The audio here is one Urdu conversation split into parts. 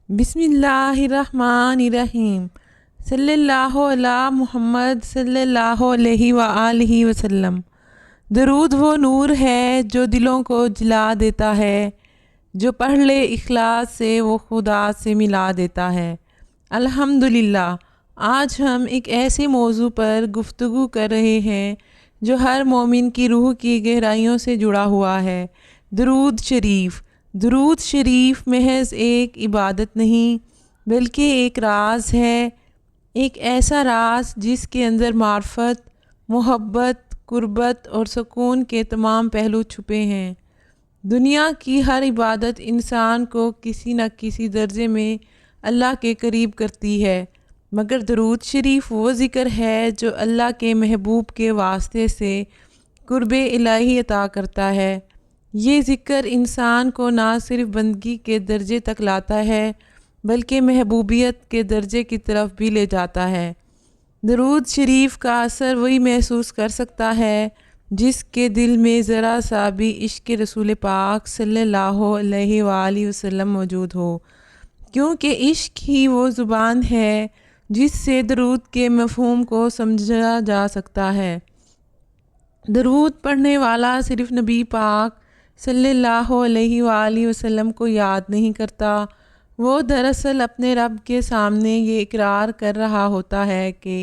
بسم اللہ الرحمن الرحیم صلی اللہ علی محمد صلی اللہ علیہ وآلہ وسلم۔ درود وہ نور ہے جو دلوں کو جلا دیتا ہے، جو پڑھ لے اخلاص سے وہ خدا سے ملا دیتا ہے۔ الحمدللہ، آج ہم ایک ایسے موضوع پر گفتگو کر رہے ہیں جو ہر مومن کی روح کی گہرائیوں سے جڑا ہوا ہے، درود شریف۔ درود شریف محض ایک عبادت نہیں بلکہ ایک راز ہے، ایک ایسا راز جس کے اندر معرفت، محبت، قربت اور سکون کے تمام پہلو چھپے ہیں۔ دنیا کی ہر عبادت انسان کو کسی نہ کسی درجے میں اللہ کے قریب کرتی ہے، مگر درود شریف وہ ذکر ہے جو اللہ کے محبوب کے واسطے سے قرب الہی عطا کرتا ہے۔ یہ ذکر انسان کو نہ صرف بندگی کے درجے تک لاتا ہے بلکہ محبوبیت کے درجے کی طرف بھی لے جاتا ہے۔ درود شریف کا اثر وہی محسوس کر سکتا ہے جس کے دل میں ذرا سا بھی عشق رسول پاک صلی اللہ علیہ وآلہ وسلم موجود ہو، کیونکہ عشق ہی وہ زبان ہے جس سے درود کے مفہوم کو سمجھا جا سکتا ہے۔ درود پڑھنے والا صرف نبی پاک صلی اللہ علیہ وآلہ وسلم کو یاد نہیں کرتا، وہ دراصل اپنے رب کے سامنے یہ اقرار کر رہا ہوتا ہے کہ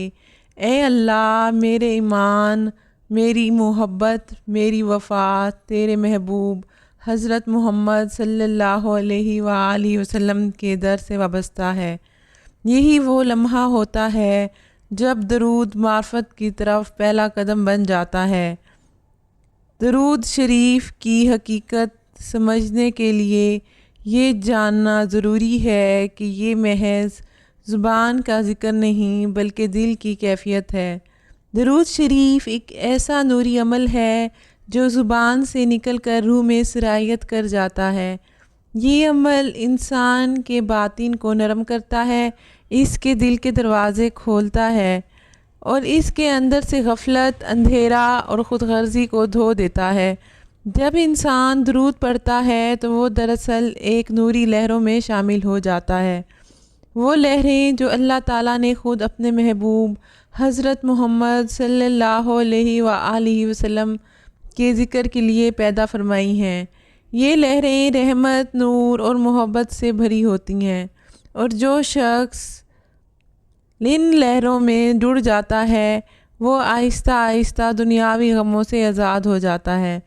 اے اللہ، میرے ایمان، میری محبت، میری وفا تیرے محبوب حضرت محمد صلی اللہ علیہ وآلہ وسلم کے در سے وابستہ ہے۔ یہی وہ لمحہ ہوتا ہے جب درود معرفت کی طرف پہلا قدم بن جاتا ہے۔ درود شریف کی حقیقت سمجھنے کے لیے یہ جاننا ضروری ہے کہ یہ محض زبان کا ذکر نہیں بلکہ دل کی کیفیت ہے۔ درود شریف ایک ایسا نوری عمل ہے جو زبان سے نکل کر روح میں سرایت کر جاتا ہے۔ یہ عمل انسان کے باطن کو نرم کرتا ہے، اس کے دل کے دروازے کھولتا ہے اور اس کے اندر سے غفلت، اندھیرا اور خود غرضی کو دھو دیتا ہے۔ جب انسان درود پڑھتا ہے تو وہ دراصل ایک نوری لہروں میں شامل ہو جاتا ہے، وہ لہریں جو اللہ تعالیٰ نے خود اپنے محبوب حضرت محمد صلی اللہ علیہ وآلہ وسلم کے ذکر کے لیے پیدا فرمائی ہیں۔ یہ لہریں رحمت، نور اور محبت سے بھری ہوتی ہیں، اور جو شخص ان لہروں میں جڑ جاتا ہے وہ آہستہ آہستہ دنیاوی غموں سے آزاد ہو جاتا ہے۔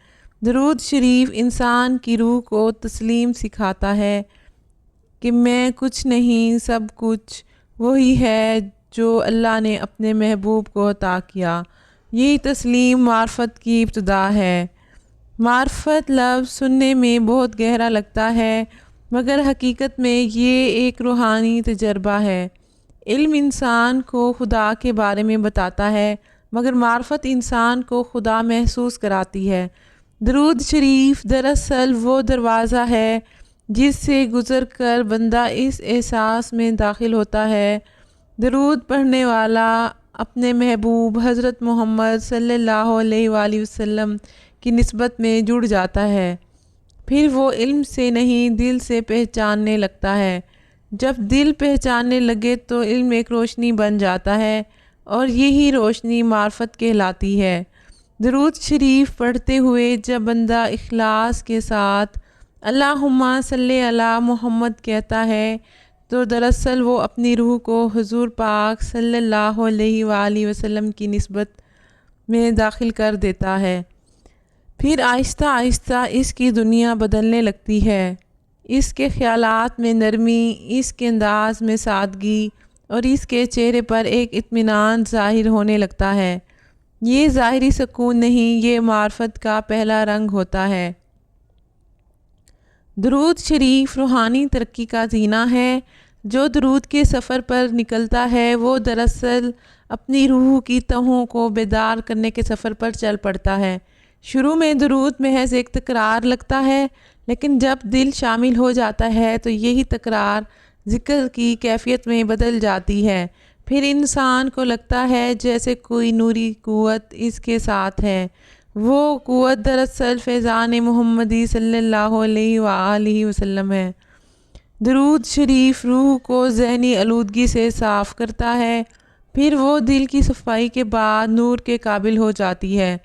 درود شریف انسان کی روح کو تسلیم سکھاتا ہے کہ میں کچھ نہیں، سب کچھ وہی ہے جو اللہ نے اپنے محبوب کو عطا کیا۔ یہ تسلیم معرفت کی ابتدا ہے۔ معرفت لفظ سننے میں بہت گہرا لگتا ہے، مگر حقیقت میں یہ ایک روحانی تجربہ ہے۔ علم انسان کو خدا کے بارے میں بتاتا ہے، مگر معرفت انسان کو خدا محسوس کراتی ہے۔ درود شریف دراصل وہ دروازہ ہے جس سے گزر کر بندہ اس احساس میں داخل ہوتا ہے۔ درود پڑھنے والا اپنے محبوب حضرت محمد صلی اللہ علیہ وآلہ وسلم کی نسبت میں جڑ جاتا ہے، پھر وہ علم سے نہیں دل سے پہچاننے لگتا ہے۔ جب دل پہچاننے لگے تو علم ایک روشنی بن جاتا ہے، اور یہی روشنی معرفت کہلاتی ہے۔ درود شریف پڑھتے ہوئے جب بندہ اخلاص کے ساتھ اللہم صلی علی محمد کہتا ہے تو دراصل وہ اپنی روح کو حضور پاک صلی اللہ علیہ وآلہ وسلم کی نسبت میں داخل کر دیتا ہے۔ پھر آہستہ آہستہ اس کی دنیا بدلنے لگتی ہے، اس کے خیالات میں نرمی، اس کے انداز میں سادگی اور اس کے چہرے پر ایک اطمینان ظاہر ہونے لگتا ہے۔ یہ ظاہری سکون نہیں، یہ معرفت کا پہلا رنگ ہوتا ہے۔ درود شریف روحانی ترقی کا زینہ ہے۔ جو درود کے سفر پر نکلتا ہے وہ دراصل اپنی روح کی تہوں کو بیدار کرنے کے سفر پر چل پڑتا ہے۔ شروع میں درود محض ایک تکرار لگتا ہے، لیکن جب دل شامل ہو جاتا ہے تو یہی تکرار ذکر کی کیفیت میں بدل جاتی ہے۔ پھر انسان کو لگتا ہے جیسے کوئی نوری قوت اس کے ساتھ ہے۔ وہ قوت دراصل فیضان محمدی صلی اللہ علیہ وآلہ وسلم ہے۔ درود شریف روح کو ذہنی آلودگی سے صاف کرتا ہے، پھر وہ دل کی صفائی کے بعد نور کے قابل ہو جاتی ہے۔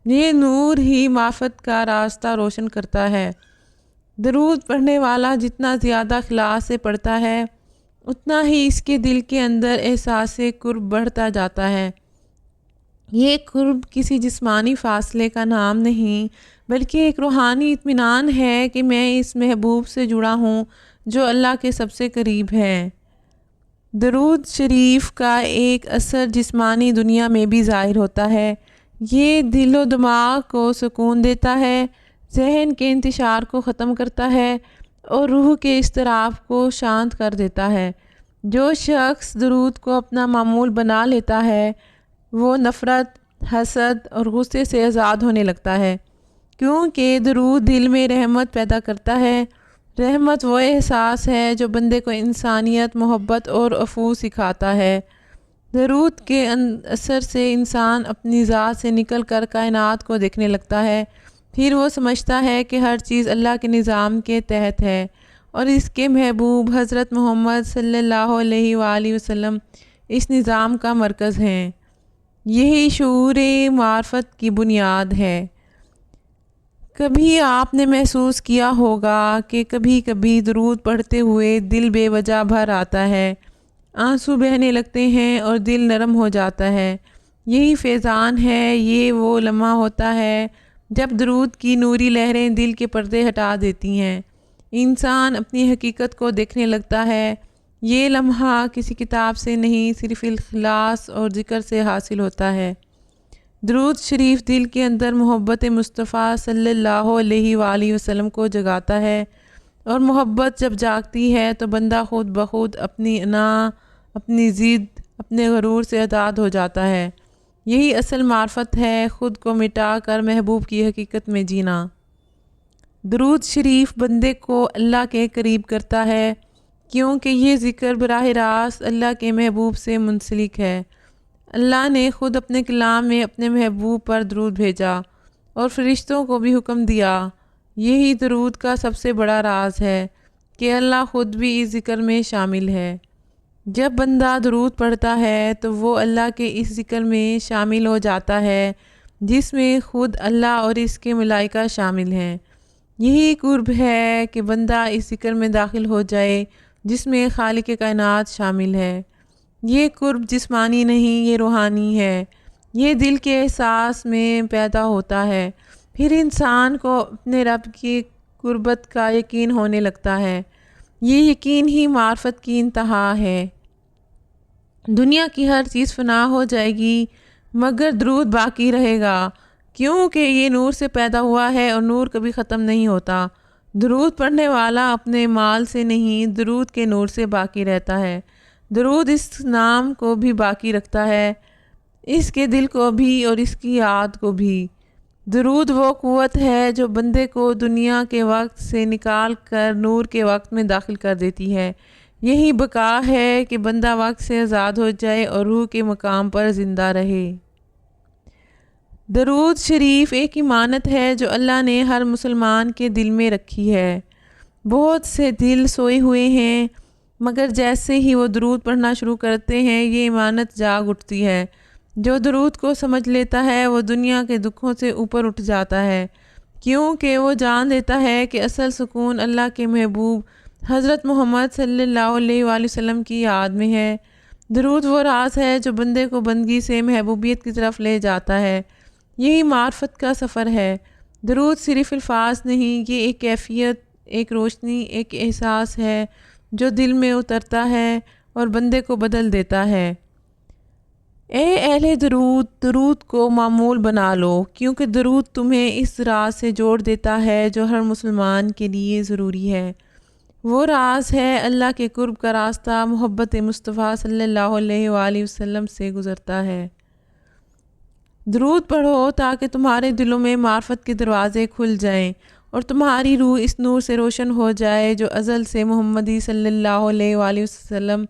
یہ نور ہی معرفت کا راستہ روشن کرتا ہے۔ درود پڑھنے والا جتنا زیادہ اخلاص سے پڑھتا ہے، اتنا ہی اس کے دل کے اندر احساس قرب بڑھتا جاتا ہے۔ یہ قرب کسی جسمانی فاصلے کا نام نہیں، بلکہ ایک روحانی اطمینان ہے کہ میں اس محبوب سے جڑا ہوں جو اللہ کے سب سے قریب ہے۔ درود شریف کا ایک اثر جسمانی دنیا میں بھی ظاہر ہوتا ہے۔ یہ دل و دماغ کو سکون دیتا ہے، ذہن کے انتشار کو ختم کرتا ہے اور روح کے اضطراب کو شانت کر دیتا ہے۔ جو شخص درود کو اپنا معمول بنا لیتا ہے، وہ نفرت، حسد اور غصے سے آزاد ہونے لگتا ہے، کیونکہ درود دل میں رحمت پیدا کرتا ہے۔ رحمت وہ احساس ہے جو بندے کو انسانیت، محبت اور عفو سکھاتا ہے۔ درود کے اثر سے انسان اپنی ذات سے نکل کر کائنات کو دیکھنے لگتا ہے، پھر وہ سمجھتا ہے کہ ہر چیز اللہ کے نظام کے تحت ہے اور اس کے محبوب حضرت محمد صلی اللہ علیہ وآلہ وسلم اس نظام کا مرکز ہیں۔ یہی شعور معرفت کی بنیاد ہے۔ کبھی آپ نے محسوس کیا ہوگا کہ کبھی کبھی درود پڑھتے ہوئے دل بے وجہ بھر آتا ہے، آنسو بہنے لگتے ہیں اور دل نرم ہو جاتا ہے۔ یہی فیضان ہے، یہ وہ لمحہ ہوتا ہے جب درود کی نوری لہریں دل کے پردے ہٹا دیتی ہیں، انسان اپنی حقیقت کو دیکھنے لگتا ہے۔ یہ لمحہ کسی کتاب سے نہیں، صرف اخلاص اور ذکر سے حاصل ہوتا ہے۔ درود شریف دل کے اندر محبت مصطفیٰ صلی اللہ علیہ وآلہ وسلم کو جگاتا ہے، اور محبت جب جاگتی ہے تو بندہ خود بخود اپنی انا، اپنی ضد، اپنے غرور سے آزاد ہو جاتا ہے۔ یہی اصل معرفت ہے، خود کو مٹا کر محبوب کی حقیقت میں جینا۔ درود شریف بندے کو اللہ کے قریب کرتا ہے، کیونکہ یہ ذکر براہ راست اللہ کے محبوب سے منسلک ہے۔ اللہ نے خود اپنے کلام میں اپنے محبوب پر درود بھیجا اور فرشتوں کو بھی حکم دیا۔ یہی درود کا سب سے بڑا راز ہے کہ اللہ خود بھی اس ذکر میں شامل ہے۔ جب بندہ درود پڑھتا ہے تو وہ اللہ کے اس ذکر میں شامل ہو جاتا ہے جس میں خود اللہ اور اس کے ملائکہ شامل ہیں۔ یہی قرب ہے کہ بندہ اس ذکر میں داخل ہو جائے جس میں خالق کائنات شامل ہے۔ یہ قرب جسمانی نہیں، یہ روحانی ہے۔ یہ دل کے احساس میں پیدا ہوتا ہے، پھر انسان کو اپنے رب کی قربت کا یقین ہونے لگتا ہے۔ یہ یقین ہی معرفت کی انتہا ہے۔ دنیا کی ہر چیز فنا ہو جائے گی مگر درود باقی رہے گا، کیونکہ یہ نور سے پیدا ہوا ہے اور نور کبھی ختم نہیں ہوتا۔ درود پڑھنے والا اپنے مال سے نہیں، درود کے نور سے باقی رہتا ہے۔ درود اس نام کو بھی باقی رکھتا ہے، اس کے دل کو بھی اور اس کی یاد کو بھی۔ درود وہ قوت ہے جو بندے کو دنیا کے وقت سے نکال کر نور کے وقت میں داخل کر دیتی ہے۔ یہی بقا ہے کہ بندہ وقت سے آزاد ہو جائے اور روح کے مقام پر زندہ رہے۔ درود شریف ایک امانت ہے جو اللہ نے ہر مسلمان کے دل میں رکھی ہے۔ بہت سے دل سوئے ہوئے ہیں، مگر جیسے ہی وہ درود پڑھنا شروع کرتے ہیں یہ امانت جاگ اٹھتی ہے۔ جو درود کو سمجھ لیتا ہے وہ دنیا کے دکھوں سے اوپر اٹھ جاتا ہے، کیونکہ وہ جان لیتا ہے کہ اصل سکون اللہ کے محبوب حضرت محمد صلی اللہ علیہ وآلہ وسلم کی یاد میں ہے۔ درود وہ راز ہے جو بندے کو بندگی سے محبوبیت کی طرف لے جاتا ہے۔ یہی معرفت کا سفر ہے۔ درود صرف الفاظ نہیں، یہ ایک کیفیت، ایک روشنی، ایک احساس ہے جو دل میں اترتا ہے اور بندے کو بدل دیتا ہے۔ اے اہل درود، درود کو معمول بنا لو، کیونکہ درود تمہیں اس راز سے جوڑ دیتا ہے جو ہر مسلمان کے لیے ضروری ہے۔ وہ راز ہے اللہ کے قرب کا راستہ محبت مصطفیٰ صلی اللہ علیہ وآلہ وسلم سے گزرتا ہے۔ درود پڑھو تاکہ تمہارے دلوں میں معرفت کے دروازے کھل جائیں اور تمہاری روح اس نور سے روشن ہو جائے جو ازل سے محمدی صلی اللہ علیہ وآلہ وسلم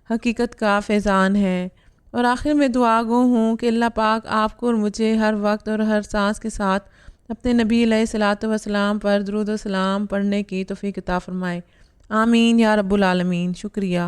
حقیقت کا فیضان ہے۔ اور آخر میں دعا گو ہوں کہ اللہ پاک آپ کو اور مجھے ہر وقت اور ہر سانس کے ساتھ اپنے نبی علیہ الصلوۃ والسلام پر درود و سلام پڑھنے کی توفیق عطا فرمائے۔ آمین یا رب العالمین۔ شکریہ۔